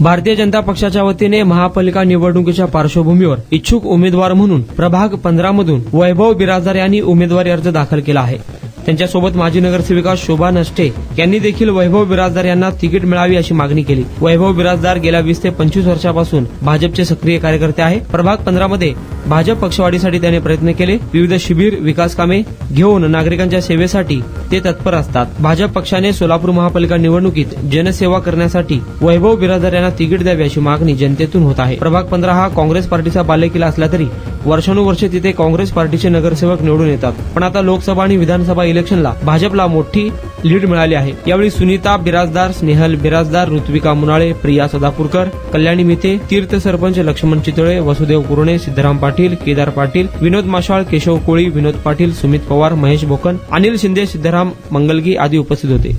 भारतीय जनता पक्षाच्या वतीने महापालिका निवडणुकीच्या पार्श्वभूमीवर इच्छुक उमेदवार म्हणून प्रभाग 15 मधून वैभव बिराजदार यांनी उमेदवारी अर्ज दाखल केला आहे। त्यांच्यासोबत माजी नगरसेविका शोभा नष्टे यांनी देखील वैभव बिराजदार यांना तिकीट मिळावी अशी मागणी केली। वैभव बिराजदार गेल्या 20 ते 25 वर्षापासून भाजपचे सक्रिय कार्यकर्ते आहे। प्रभाग 15 मध्ये भाजप पक्षवाढीसाठी त्याने प्रयत्न केले। विविध शिबिर, विकास कामे घेऊन नागरिकांच्या सेवेसाठी ते तत्पर असतात। भाजप पक्षाने सोलापूर महापालिका निवडणुकीत जनसेवा करण्यासाठी वैभव बिराजदार यांना तिकीट द्यावे अशी मागणी जनतेतून होत आहे। प्रभाग 15 हा काँग्रेस पार्टीचा बालेकिल्ला असला तरी वर्षानुवर्षे तिथे काँग्रेस पार्टीचे नगरसेवक निवडून येतात, पण आता लोकसभा आणि विधानसभा इलेक्शनला भाजपला मोठी लीड मिळाली आहे। यावेळी सुनीता बिराजदार, स्नेहल बिराजदार, ऋत्विका मुनाळे, प्रिया सदापूरकर, कल्याणी मिथे, तीर्थ सरपंच लक्ष्मण चितळे, वसुदेव कुरणे, सिद्धराम पाटील, केदार पाटील, विनोद माशाळ, केशव कोळी, विनोद पाटील, सुमित पवार, महेश बोकन, अनिल शिंदे, सिद्धराम मंगलगी आदी उपस्थित होते।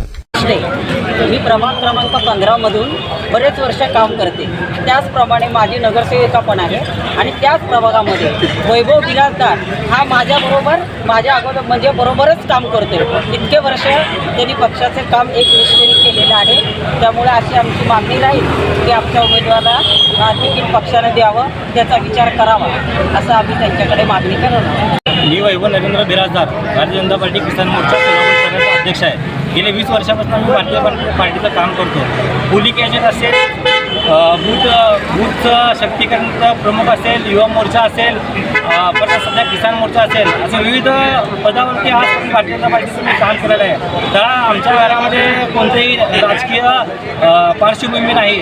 मी प्रभाग क्रमांक 15 मधून बरेच वर्ष काम करते। त्याचप्रमाणे माझी नगरसेविका पण आहे आणि त्याच प्रभागामध्ये वैभव बिराजदार हा माझ्या अगोदर म्हणजे बरोबरच काम करतोय। इतके वर्ष त्यांनी पक्षाचे काम एक निष्ठेने केलेलं आहे। त्यामुळे अशी आमची मागणी राहील की आमच्या उमेदवाराला तिकीट पक्षाने द्यावं, त्याचा विचार करावा असं आम्ही त्यांच्याकडे मागणी करणार। मी वैभव नरेंद्र बिराजदार, भारतीय जनता पार्टी किसान मोर्चा सोलापूर शहराचा अध्यक्ष आहे। गेले 20 वर्षापासून मी भारतीय पार्टीचं काम करतो। पोलिंग एजंट असेल, बूथ शक्तीकरणाचा प्रमुख असेल, युवा मोर्चा असेल, परत सध्या किसान मोर्चा असेल, असे विविध पदावरती आज भारतीय जनता पार्टीचं मी काम केलेलं आहे। तर आमच्या घरामध्ये कोणतेही राजकीय पार्श्वभूमी नाही।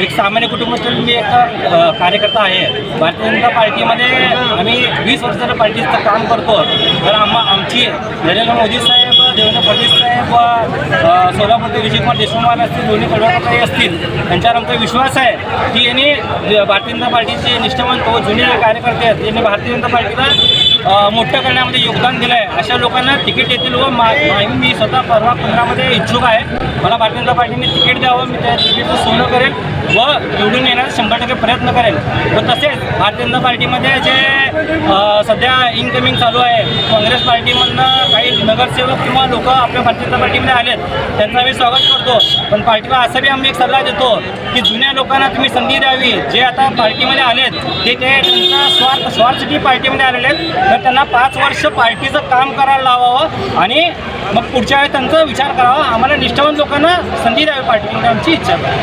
एक सामान्य कुटुंबातील मी एक कार्यकर्ता आहे। भारतीय जनता पार्टीमध्ये आम्ही 20 वर्षाच्या पार्टीचं काम करतो। तर आमची नरेंद्र मोदी साहेब, देवेंद्र फडणवीस साहेब व सोलापूरचे विजयकुमार देशमुख असतील, दोन्ही पडवळकरही असतील, त्यांच्यावर आमचा विश्वास आहे की यांनी भारतीय जनता पार्टीचे निष्ठावंत व जुने कार्यकर्ते आहेत, यांनी भारतीय जनता पार्टीला मोठं करण्यामध्ये योगदान दिलं आहे। अशा लोकांना तिकीट देतील व मी स्वतः प्रभाग 15 मध्ये इच्छुक आहे। मला भारतीय जनता पार्टीने तिकीट द्यावं, मी त्या तिकीटचं सोनं करेल व निवडून येण्याचा 100% प्रयत्न करेल। व तसेच भारतीय जनता पार्टीमध्ये जे सध्या इनकमिंग चालू आहे, काँग्रेस पार्टीमधनं काही नगरसेवक किंवा लोक आपल्या भारतीय जनता पार्टीमध्ये आलेत, त्यांचं आम्ही स्वागत करतो। पण पार्टीला असा बी आम्ही एक सल्ला देतो की जुन्या लोकांना तुम्ही संधी द्यावी। जे आता पार्टीमध्ये आलेत ते त्यांचा स्वार्थसाठी पार्टीमध्ये आलेले आहेत, तर त्यांना 5 वर्ष पार्टीचं काम करायला लावावं आणि मग पुढच्या वेळी त्यांचा विचार करावा। आम्हाला निष्ठावंत लोकांना संधी द्यावी पार्टीमध्ये, आमची इच्छा आहे।